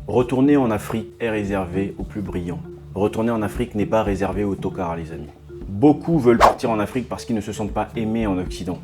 Retourner en Afrique est réservé aux plus brillants. Retourner en Afrique n'est pas réservé aux tocards, les amis. Beaucoup veulent partir en Afrique parce qu'ils ne se sentent pas aimés en Occident.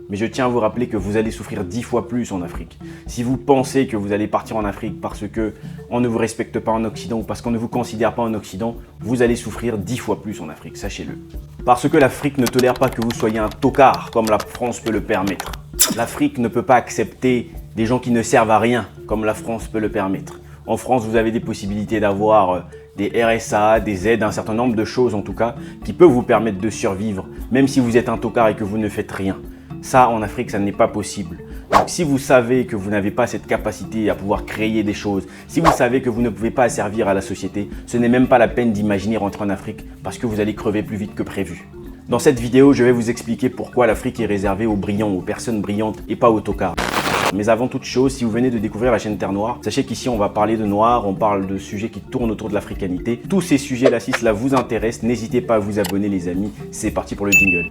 Mais je tiens à vous rappeler que vous allez souffrir 10 fois plus en Afrique. Si vous pensez que vous allez partir en Afrique parce qu'on ne vous respecte pas en Occident ou parce qu'on ne vous considère pas en Occident, vous allez souffrir 10 fois plus en Afrique, sachez-le. Parce que l'Afrique ne tolère pas que vous soyez un tocard comme la France peut le permettre. L'Afrique ne peut pas accepter des gens qui ne servent à rien comme la France peut le permettre. En France, vous avez des possibilités d'avoir des RSA, des aides, un certain nombre de choses en tout cas, qui peuvent vous permettre de survivre, même si vous êtes un tocard et que vous ne faites rien. Ça, en Afrique, ça n'est pas possible. Donc, si vous savez que vous n'avez pas cette capacité à pouvoir créer des choses, si vous savez que vous ne pouvez pas servir à la société, ce n'est même pas la peine d'imaginer rentrer en Afrique parce que vous allez crever plus vite que prévu. Dans cette vidéo, je vais vous expliquer pourquoi l'Afrique est réservée aux brillants, aux personnes brillantes et pas aux tocards. Mais avant toute chose, si vous venez de découvrir la chaîne Terre Noire, sachez qu'ici on va parler de noir, on parle de sujets qui tournent autour de l'africanité. Tous ces sujets-là, si cela vous intéresse, n'hésitez pas à vous abonner les amis. C'est parti pour le jingle.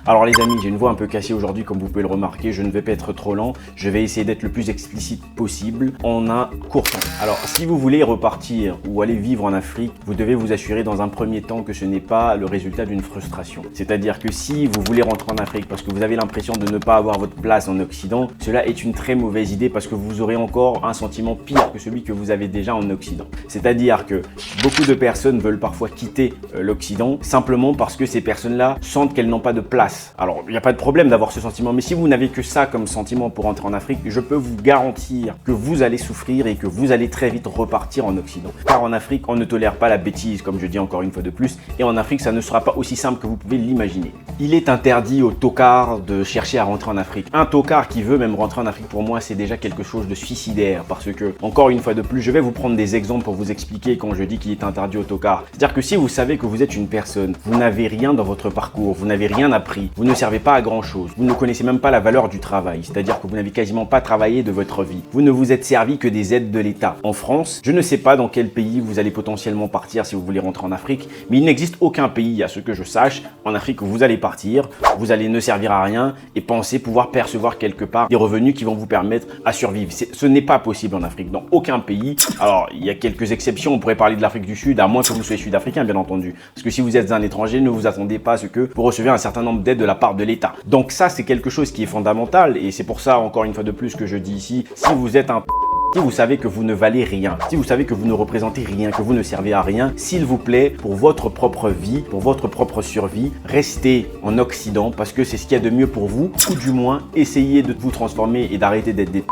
Alors les amis, j'ai une voix un peu cassée aujourd'hui comme vous pouvez le remarquer, je ne vais pas être trop lent, je vais essayer d'être le plus explicite possible en un court temps. Alors si vous voulez repartir ou aller vivre en Afrique, vous devez vous assurer dans un premier temps que ce n'est pas le résultat d'une frustration. C'est-à-dire que si vous voulez rentrer en Afrique parce que vous avez l'impression de ne pas avoir votre place en Occident, cela est une très mauvaise idée parce que vous aurez encore un sentiment pire que celui que vous avez déjà en Occident. C'est-à-dire que beaucoup de personnes veulent parfois quitter l'Occident simplement parce que ces personnes-là sentent qu'elles n'ont pas de place. Alors, il n'y a pas de problème d'avoir ce sentiment, mais si vous n'avez que ça comme sentiment pour entrer en Afrique, je peux vous garantir que vous allez souffrir et que vous allez très vite repartir en Occident. Car en Afrique, on ne tolère pas la bêtise, comme je dis encore une fois de plus, et en Afrique, ça ne sera pas aussi simple que vous pouvez l'imaginer. Il est interdit aux tocards de chercher à rentrer en Afrique. Un tocard qui veut même rentrer en Afrique, pour moi, c'est déjà quelque chose de suicidaire, parce que, encore une fois de plus, je vais vous prendre des exemples pour vous expliquer quand je dis qu'il est interdit aux tocards. C'est-à-dire que si vous savez que vous êtes une personne, vous n'avez rien dans votre parcours, vous n'avez rien appris, vous ne servez pas à grand chose, vous ne connaissez même pas la valeur du travail, c'est-à-dire que vous n'avez quasiment pas travaillé de votre vie, vous ne vous êtes servi que des aides de l'État. En France, je ne sais pas dans quel pays vous allez potentiellement partir si vous voulez rentrer en Afrique, mais il n'existe aucun pays, à ce que je sache, en Afrique où vous allez partir, vous allez ne servir à rien et penser pouvoir percevoir quelque part des revenus qui vont vous permettre à survivre. Ce n'est pas possible en Afrique, dans aucun pays. Alors, il y a quelques exceptions, on pourrait parler de l'Afrique du Sud, à moins que vous soyez sud-africain, bien entendu. Parce que si vous êtes un étranger, ne vous attendez pas à ce que vous recevez un certain nombre d'aides de la part de l'État. Donc ça, c'est quelque chose qui est fondamental et c'est pour ça, encore une fois de plus, que je dis ici, si vous êtes un si vous savez que vous ne valez rien, si vous savez que vous ne représentez rien, que vous ne servez à rien, s'il vous plaît, pour votre propre vie, pour votre propre survie, restez en Occident parce que c'est ce qu'il y a de mieux pour vous, ou du moins, essayez de vous transformer et d'arrêter d'être des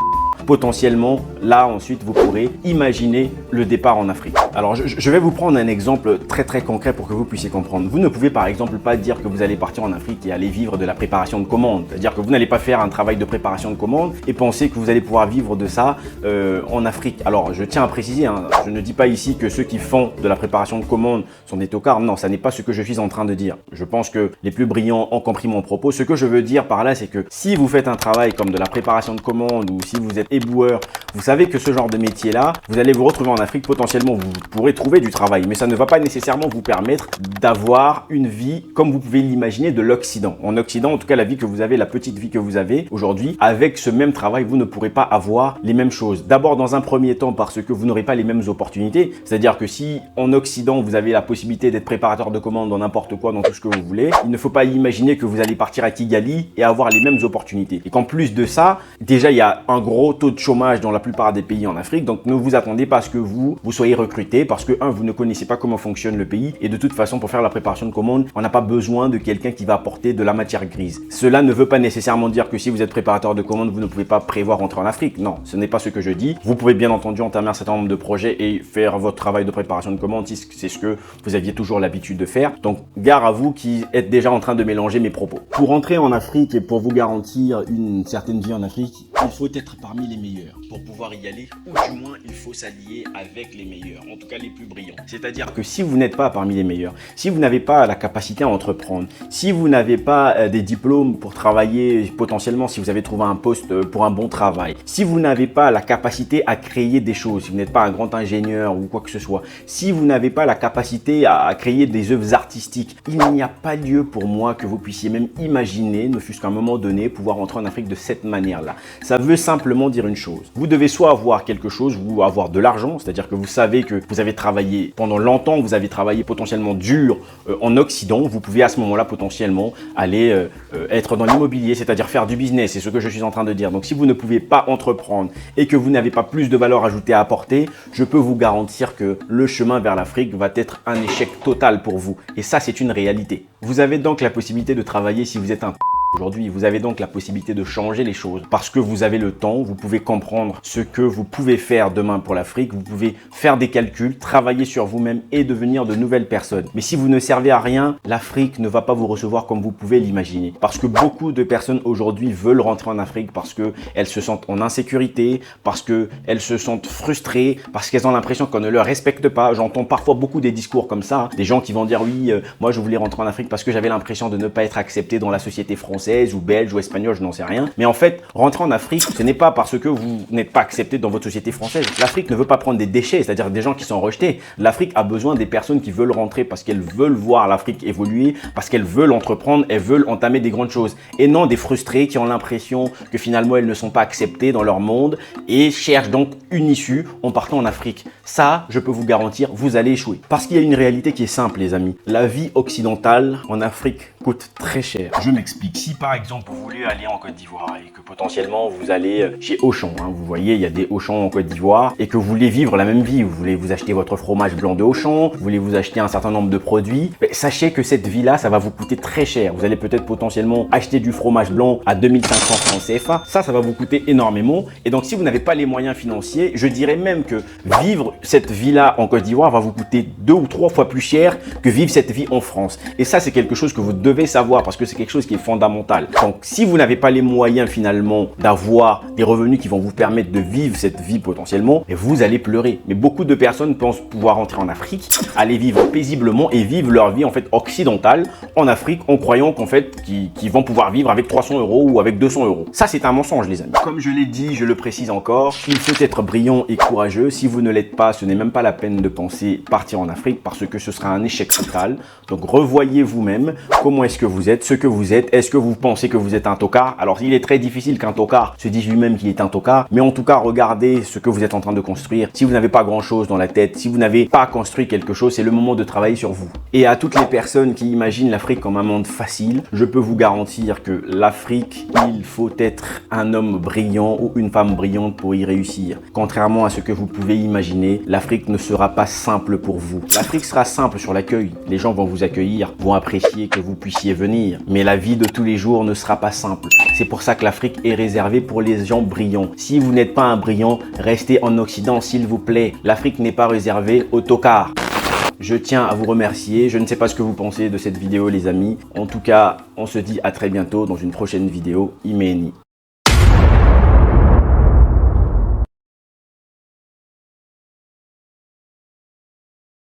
potentiellement, là ensuite vous pourrez imaginer le départ en Afrique. Alors je vais vous prendre un exemple très concret pour que vous puissiez comprendre. Vous ne pouvez par exemple pas dire que vous allez partir en Afrique et aller vivre de la préparation de commandes. C'est-à-dire que vous n'allez pas faire un travail de préparation de commandes et penser que vous allez pouvoir vivre de ça en Afrique. Alors je tiens à préciser, hein, je ne dis pas ici que ceux qui font de la préparation de commandes sont des tocards. Non, ça n'est pas ce que je suis en train de dire. Je pense que les plus brillants ont compris mon propos. Ce que je veux dire par là, c'est que si vous faites un travail comme de la préparation de commandes ou si vous êtes éboueur, vous savez que ce genre de métier-là, vous allez vous retrouver en Afrique, potentiellement vous pourrez trouver du travail, mais ça ne va pas nécessairement vous permettre d'avoir une vie comme vous pouvez l'imaginer de l'Occident. En Occident, en tout cas la vie que vous avez, la petite vie que vous avez aujourd'hui, avec ce même travail, vous ne pourrez pas avoir les mêmes choses. D'abord dans un premier temps parce que vous n'aurez pas les mêmes opportunités, c'est-à-dire que si en Occident vous avez la possibilité d'être préparateur de commandes dans n'importe quoi, dans tout ce que vous voulez, il ne faut pas imaginer que vous allez partir à Kigali et avoir les mêmes opportunités. Et qu'en plus de ça, déjà il y a un gros taux de chômage dans la plupart des pays en Afrique, donc ne vous attendez pas à ce que vous soyez recruté parce que vous ne connaissez pas comment fonctionne le pays et de toute façon pour faire la préparation de commandes, on n'a pas besoin de quelqu'un qui va apporter de la matière grise. Cela ne veut pas nécessairement dire que si vous êtes préparateur de commandes, vous ne pouvez pas prévoir rentrer en Afrique. Non, ce n'est pas ce que je dis. Vous pouvez bien entendu entamer un certain nombre de projets et faire votre travail de préparation de commandes si c'est ce que vous aviez toujours l'habitude de faire. Donc gare à vous qui êtes déjà en train de mélanger mes propos. Pour rentrer en Afrique et pour vous garantir une certaine vie en Afrique, il faut être parmi les meilleurs. Pour pouvoir y aller, ou du moins, il faut s'allier avec les meilleurs, en tout cas les plus brillants. C'est-à-dire que si vous n'êtes pas parmi les meilleurs, si vous n'avez pas la capacité à entreprendre, si vous n'avez pas des diplômes pour travailler potentiellement, si vous avez trouvé un poste pour un bon travail, si vous n'avez pas la capacité à créer des choses, si vous n'êtes pas un grand ingénieur ou quoi que ce soit, si vous n'avez pas la capacité à créer des œuvres artistiques, il n'y a pas lieu pour moi que vous puissiez même imaginer, ne fût-ce qu'à un moment donné, pouvoir entrer en Afrique de cette manière-là. Ça veut simplement dire une chose. Vous devez soit avoir quelque chose, ou avoir de l'argent, c'est-à-dire que vous savez que vous avez travaillé pendant longtemps, vous avez travaillé potentiellement dur en Occident, vous pouvez à ce moment-là potentiellement aller être dans l'immobilier, c'est-à-dire faire du business, c'est ce que je suis en train de dire. Donc si vous ne pouvez pas entreprendre et que vous n'avez pas plus de valeur ajoutée à apporter, je peux vous garantir que le chemin vers l'Afrique va être un échec total pour vous. Et ça, c'est une réalité. Vous avez donc la possibilité de travailler si vous êtes un aujourd'hui, vous avez donc la possibilité de changer les choses parce que vous avez le temps, vous pouvez comprendre ce que vous pouvez faire demain pour l'Afrique, vous pouvez faire des calculs, travailler sur vous-même et devenir de nouvelles personnes. Mais si vous ne servez à rien, l'Afrique ne va pas vous recevoir comme vous pouvez l'imaginer. Parce que beaucoup de personnes aujourd'hui veulent rentrer en Afrique parce qu'elles se sentent en insécurité, parce qu'elles se sentent frustrées, parce qu'elles ont l'impression qu'on ne leur respecte pas. J'entends parfois beaucoup des discours comme ça, des gens qui vont dire oui, moi je voulais rentrer en Afrique parce que j'avais l'impression de ne pas être accepté dans la société française ou belge ou espagnole, je n'en sais rien. Mais en fait, rentrer en Afrique, ce n'est pas parce que vous n'êtes pas accepté dans votre société française. L'Afrique ne veut pas prendre des déchets, c'est-à-dire des gens qui sont rejetés. L'Afrique a besoin des personnes qui veulent rentrer parce qu'elles veulent voir l'Afrique évoluer, parce qu'elles veulent entreprendre, elles veulent entamer des grandes choses. Et non des frustrés qui ont l'impression que finalement elles ne sont pas acceptées dans leur monde et cherchent donc une issue en partant en Afrique. Ça, je peux vous garantir, vous allez échouer. Parce qu'il y a une réalité qui est simple, les amis. La vie occidentale en Afrique coûte très cher. Je m'explique. Si par exemple vous voulez aller en Côte d'Ivoire et que potentiellement vous allez chez Auchan, vous voyez il y a des Auchan en Côte d'Ivoire et que vous voulez vivre la même vie, vous voulez vous acheter votre fromage blanc de Auchan, vous voulez vous acheter un certain nombre de produits, sachez que cette vie-là, ça va vous coûter très cher. Vous allez peut-être potentiellement acheter du fromage blanc à 2500 francs CFA, ça va vous coûter énormément. Et donc si vous n'avez pas les moyens financiers, je dirais même que vivre cette vie-là en Côte d'Ivoire va vous coûter 2 ou 3 fois plus cher que vivre cette vie en France. Et ça, c'est quelque chose que vous devez savoir parce que c'est quelque chose qui est fondamental. Donc, si vous n'avez pas les moyens finalement d'avoir des revenus qui vont vous permettre de vivre cette vie potentiellement, vous allez pleurer. Mais beaucoup de personnes pensent pouvoir rentrer en Afrique, aller vivre paisiblement et vivre leur vie en fait occidentale en Afrique en croyant qu'en fait qu'ils vont pouvoir vivre avec 300 € ou avec 200 €. Ça, c'est un mensonge, les amis. Comme je l'ai dit, je le précise encore, il faut être brillant et courageux. Si vous ne l'êtes pas, ce n'est même pas la peine de penser partir en Afrique parce que ce sera un échec total. Donc, revoyez vous-même comment est-ce que vous êtes, ce que vous êtes. Est-ce que vous pensez que vous êtes un tocard? Alors, il est très difficile qu'un tocard se dise lui-même qu'il est un tocard. Mais en tout cas, regardez ce que vous êtes en train de construire. Si vous n'avez pas grand-chose dans la tête, si vous n'avez pas construit quelque chose, c'est le moment de travailler sur vous. Et à toutes les personnes qui imaginent l'Afrique comme un monde facile, je peux vous garantir que l'Afrique, il faut être un homme brillant ou une femme brillante pour y réussir. Contrairement à ce que vous pouvez imaginer, l'Afrique ne sera pas simple pour vous. L'Afrique sera simple sur l'accueil. Les gens vont vous accueillir, vont apprécier que vous puissiez venir. Mais la vie de tous les jours ne sera pas simple. C'est pour ça que l'Afrique est réservée pour les gens brillants. Si vous n'êtes pas un brillant, restez en Occident s'il vous plaît. L'Afrique n'est pas réservée aux tocards. Je tiens à vous remercier. Je ne sais pas ce que vous pensez de cette vidéo, les amis. En tout cas, on se dit à très bientôt dans une prochaine vidéo. Imeni.